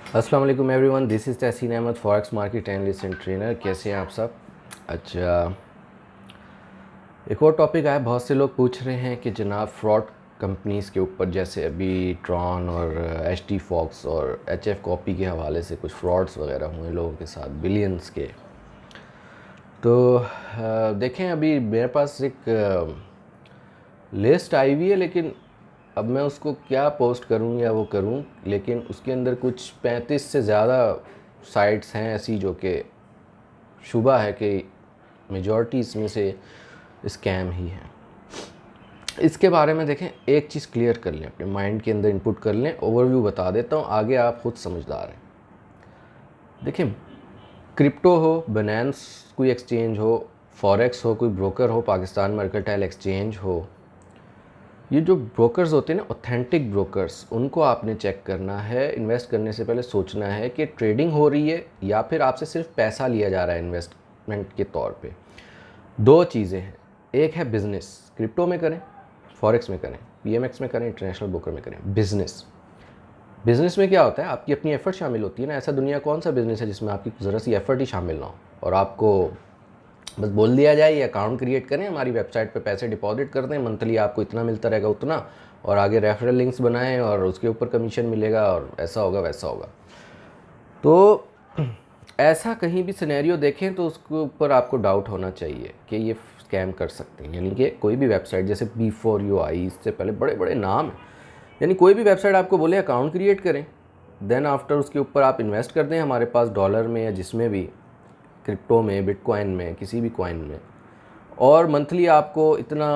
अस्सलाम वालेकुम everyone, this is Tahseen Ahmad, forex market analyst and trainer. कैसे हैं आप सब? अच्छा, एक और टॉपिक आया। बहुत से लोग पूछ रहे हैं कि जनाब फ्रॉड कंपनीज़ के ऊपर, जैसे अभी ट्रॉन और एच टी फॉक्स और एच एफ कॉपी के हवाले से कुछ फ्रॉड्स वगैरह हुए लोगों के साथ, बिलियंस के। तो देखें, अभी मेरे पास एक लिस्ट आई हुई है, लेकिन अब मैं उसको क्या पोस्ट करूं या वो करूं, लेकिन उसके अंदर कुछ 35 से ज़्यादा साइट्स हैं ऐसी जो कि शुबा है कि मेजॉरिटी इसमें से स्कैम ही है। इसके बारे में देखें, एक चीज़ क्लियर कर लें, अपने माइंड के अंदर इनपुट कर लें। ओवरव्यू बता देता हूँ, आगे आप खुद समझदार हैं। देखें, क्रिप्टो हो, बनान्स कोई एक्सचेंज हो, फॉरेक्स हो, कोई ब्रोकर हो, पाकिस्तान मर्केंटाइल एक्सचेंज हो, ये जो ब्रोकर्स होते हैं ना, ऑथेंटिक ब्रोकर्स, उनको आपने चेक करना है। इन्वेस्ट करने से पहले सोचना है कि ट्रेडिंग हो रही है या फिर आपसे सिर्फ पैसा लिया जा रहा है इन्वेस्टमेंट के तौर पे। दो चीज़ें हैं, एक है बिज़नेस, क्रिप्टो में करें, फॉरेक्स में करें, पीएमएक्स में करें, इंटरनेशनल ब्रोकर में करें। बिज़नेस, बिज़नेस में क्या होता है, आपकी अपनी एफर्ट शामिल होती है ना। ऐसा दुनिया कौन सा बिज़नेस है जिसमें आपकी ज़रा सी एफर्ट ही शामिल ना हो और आपको बस बोल दिया जाए ये अकाउंट क्रिएट करें, हमारी वेबसाइट पे पैसे डिपॉजिट कर दें, मंथली आपको इतना मिलता रहेगा उतना, और आगे रेफरल लिंक्स बनाएं और उसके ऊपर कमीशन मिलेगा और ऐसा होगा वैसा होगा। तो ऐसा कहीं भी सिनेरियो देखें तो उसके ऊपर आपको डाउट होना चाहिए कि ये स्कैम कर सकते हैं। यानी कि कोई भी वेबसाइट, जैसे B4UI, इससे पहले बड़े बड़े नाम हैं, यानी कोई भी वेबसाइट आपको बोले अकाउंट क्रिएट करें, देन आफ्टर उसके ऊपर आप इन्वेस्ट कर दें हमारे पास डॉलर में या जिसमें भी, क्रिप्टो में, बिटकॉइन में, किसी भी कॉइन में, और मंथली आपको इतना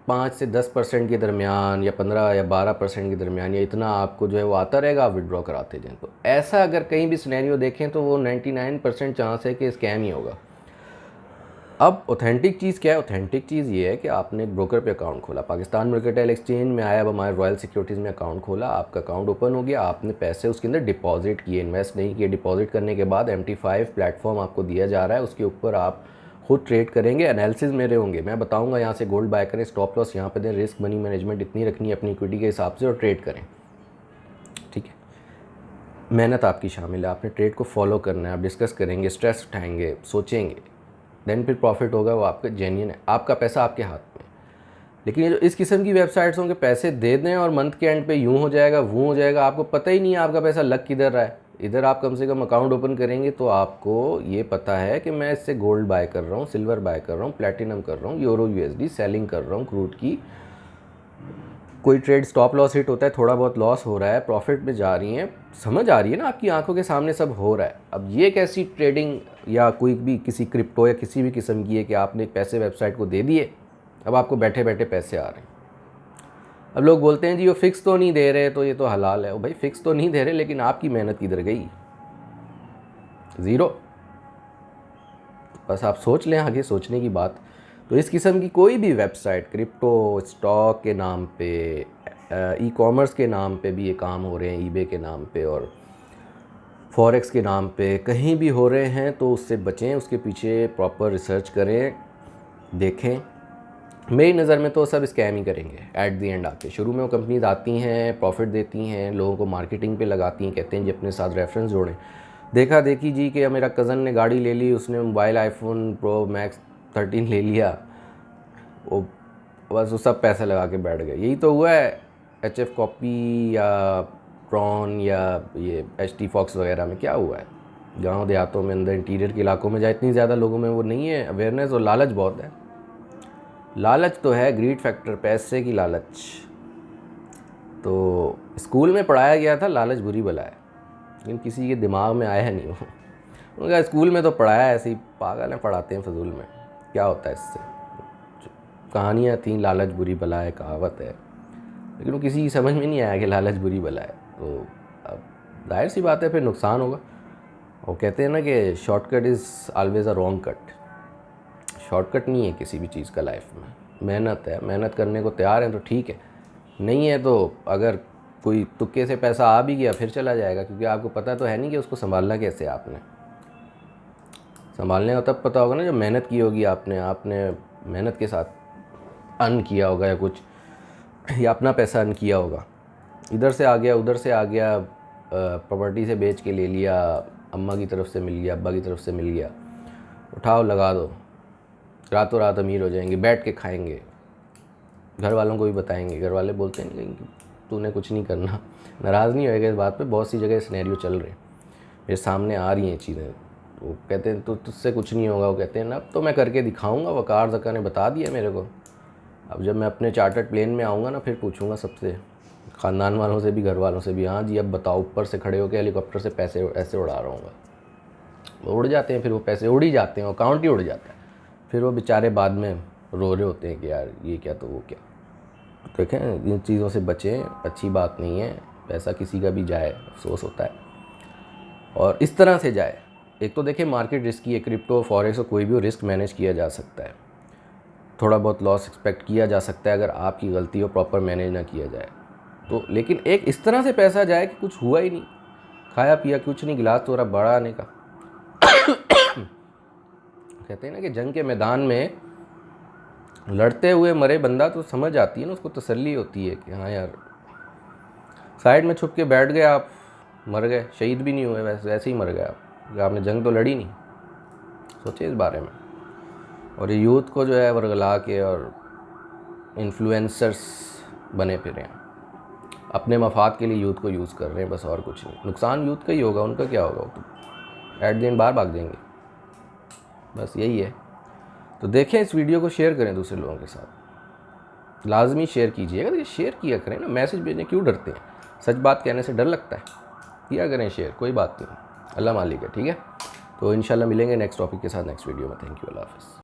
5 से 10% के दरमियान या 15 या 12% के दरमियान या इतना आपको जो है वो आता रहेगा, आप विड्रॉ कराते जाएँ। तो ऐसा अगर कहीं भी सिनेरियो देखें तो वो 99% चांस है कि स्कैम ही होगा। अब ऑथेंटिक चीज़ क्या है? ऑथेंटिक चीज़ ये है कि आपने एक ब्रोकर पे अकाउंट खोला, पाकिस्तान मर्केंटाइल एक्सचेंज में आया, अब हमारे रॉयल सिक्योरिटीज़ में अकाउंट खोला, आपका अकाउंट ओपन हो गया, आपने पैसे उसके अंदर डिपॉजिट किए, इन्वेस्ट नहीं किए। डिपॉजिट करने के बाद MT5 प्लेटफॉर्म आपको दिया जा रहा है, उसके ऊपर आप खुद ट्रेड करेंगे। एनालिसिस मेरे होंगे, मैं बताऊंगा यहाँ से गोल्ड बाय करें, स्टॉप लॉस यहाँ पे दें, रिस्क मनी मैनेजमेंट इतनी रखनी है अपनी इक्विटी के हिसाब से, और ट्रेड करें। ठीक है, मेहनत आपकी शामिल है, आपने ट्रेड को फॉलो करना है, आप डिस्कस करेंगे, स्ट्रेस उठाएंगे, सोचेंगे, देन फिर प्रॉफिट होगा, वो आपका जेन्युइन है, आपका पैसा आपके हाथ में। लेकिन ये जो इस किस्म की वेबसाइट्स होंगे, पैसे दे दें और मंथ के एंड पे यूँ हो जाएगा वो हो जाएगा, आपको पता ही नहीं है आपका पैसा लग किधर रहा है। इधर आप कम से कम अकाउंट ओपन करेंगे तो आपको ये पता है कि मैं इससे गोल्ड बाय कर रहा हूँ, सिल्वर बाय कर रहा हूँ, प्लेटिनम कर रहा हूँ, यूरो USD सेलिंग कर रहा हूँ, क्रूड की। कोई ट्रेड स्टॉप लॉस हिट होता है, थोड़ा बहुत लॉस हो रहा है, प्रॉफिट में जा रही हैं, समझ आ रही है ना, आपकी आंखों के सामने सब हो रहा है। अब ये कैसी ट्रेडिंग या कोई भी किसी क्रिप्टो या किसी भी किस्म की है कि आपने पैसे वेबसाइट को दे दिए, अब आपको बैठे बैठे पैसे आ रहे हैं। अब लोग बोलते हैं जी वो फिक्स तो नहीं दे रहे तो ये तो हलाल है। ओ भाई, फिक्स तो नहीं दे रहे, लेकिन आपकी मेहनत किधर गई? ज़ीरो। बस आप सोच लें, आगे सोचने की बात। तो इस किस्म की कोई भी वेबसाइट, क्रिप्टो, स्टॉक के नाम पे, ई कॉमर्स के नाम पे भी ये काम हो रहे हैं, ईबे के नाम पे और फॉरेक्स के नाम पे कहीं भी हो रहे हैं, तो उससे बचें, उसके पीछे प्रॉपर रिसर्च करें, देखें। मेरी नज़र में तो सब स्कैम ही करेंगे एट दी एंड। आके शुरू में वो कंपनीज आती हैं, प्रॉफिट देती हैं, लोगों को मार्केटिंग पे लगाती हैं, कहते हैं जी अपने साथ रेफरेंस जोड़ें। देखा देखी जी कि मेरा कज़न ने गाड़ी ले ली, उसने मोबाइल iPhone Pro Max 13 ले लिया, वो बस वो सब पैसे लगा के बैठ गए। यही तो हुआ है HF कॉपी या प्रॉन या ये HT फॉक्स वगैरह में। क्या हुआ है, गांव देहातों में, अंदर इंटीरियर के इलाकों में जहाँ इतनी ज़्यादा लोगों में वो नहीं है अवेयरनेस, और लालच बहुत है। लालच तो है, ग्रीड फैक्टर, पैसे की लालच। तो स्कूल में पढ़ाया गया था लालच बुरी बला है, लेकिन किसी के दिमाग में आया नहीं वो। उनका स्कूल में तो पढ़ाया, ऐसे ही पागल हैं, पढ़ाते हैं फजूल में, क्या होता है इससे। कहानियाँ थी, लालच बुरी बला है, कहावत है, लेकिन वो किसी की समझ में नहीं आया कि लालच बुरी बला है। तो अब जाहिर सी बात है फिर नुकसान होगा। वो कहते हैं ना कि shortcut is always a wrong cut. Shortcut नहीं है किसी भी चीज़ का लाइफ में, मेहनत है, मेहनत करने को तैयार हैं तो ठीक है, नहीं है तो अगर कोई तुक्के से पैसा आ भी गया फिर चला जाएगा, क्योंकि आपको पता तो है नहीं कि उसको संभालना कैसे। आपने संभालने का तब पता होगा ना जब मेहनत की होगी, आपने मेहनत के साथ अर्न किया होगा या कुछ, या अपना पैसा अर्न किया होगा। इधर से आ गया, उधर से आ गया, प्रॉपर्टी से बेच के ले लिया, अम्मा की तरफ से मिल गया, अब्बा की तरफ से मिल गया, उठाओ लगा दो, रातों रात अमीर हो जाएंगे, बैठ के खाएंगे, घर वालों को भी बताएंगे। घर वाले बोलते हैं नहीं तूने कुछ नहीं करना, नाराज़ नहीं होएगा इस बात पे। बहुत सी जगह सिनेरियो चल रहे हैं, मेरे सामने आ रही हैं चीज़ें। वो कहते हैं तो तुझसे कुछ नहीं होगा, वो कहते हैं ना अब तो मैं करके दिखाऊंगा, वकार ज़का ने बता दिया मेरे को। अब जब मैं अपने चार्टर्ड प्लेन में आऊँगा ना, फिर पूछूंगा सबसे, ख़ानदान वालों से भी, घर वालों से भी, हाँ जी अब बताओ, ऊपर से खड़े होकर हेलीकॉप्टर से पैसे ऐसे उड़ा रहा हूँ। वो उड़ जाते हैं, फिर वो पैसे उड़ ही जाते हैं, अकाउंट ही उड़ जाता है। फिर वो बेचारे बाद में रो रहे होते हैं कि यार ये क्या तो वो क्या। देखें इन चीज़ों से बचें, अच्छी बात नहीं है। पैसा किसी का भी जाए अफसोस होता है, और इस तरह से जाए। एक तो देखिए मार्केट रिस्की है, क्रिप्टो फॉरेक्स और कोई भी रिस्क मैनेज किया जा सकता है, थोड़ा बहुत लॉस एक्सपेक्ट किया जा सकता है अगर आपकी गलती हो, प्रॉपर मैनेज ना किया जाए तो। लेकिन एक इस तरह से पैसा जाए कि कुछ हुआ ही नहीं, खाया पिया कुछ नहीं, गिलास तो रहा बड़ा आने का। कहते हैं ना कि जंग के मैदान में लड़ते हुए मरे बंदा तो समझ आती है ना, उसको तसल्ली होती है कि हाँ यार साइड में छुप के बैठ गए आप, मर गए, शहीद भी नहीं हुए, वैसे ही मर गए आप, आपने जंग तो लड़ी नहीं। सोचिए इस बारे में। और ये यूथ को जो है वर्गला के और इन्फ्लुएंसर्स बने फिर हैं, अपने मफाद के लिए यूथ को यूज़ कर रहे हैं बस, और कुछ नहीं। नुकसान यूथ का ही होगा, उनका क्या होगा, तो एट द एंड बाहर भाग जाएंगे, बस यही है। तो देखें इस वीडियो को, शेयर करें दूसरे लोगों के साथ, लाजमी शेयर कीजिएगा। ये शेयर किया करें ना, मैसेज भेजने क्यों डरते हैं, सच बात कहने से डर लगता है, किया करें शेयर, कोई बात नहीं, अल्लाह मालिक है, ठीक है। तो इंशाल्लाह मिलेंगे नेक्स्ट टॉपिक के साथ नेक्स्ट वीडियो में। थैंक यू, अल्लाह हाफ़िज़।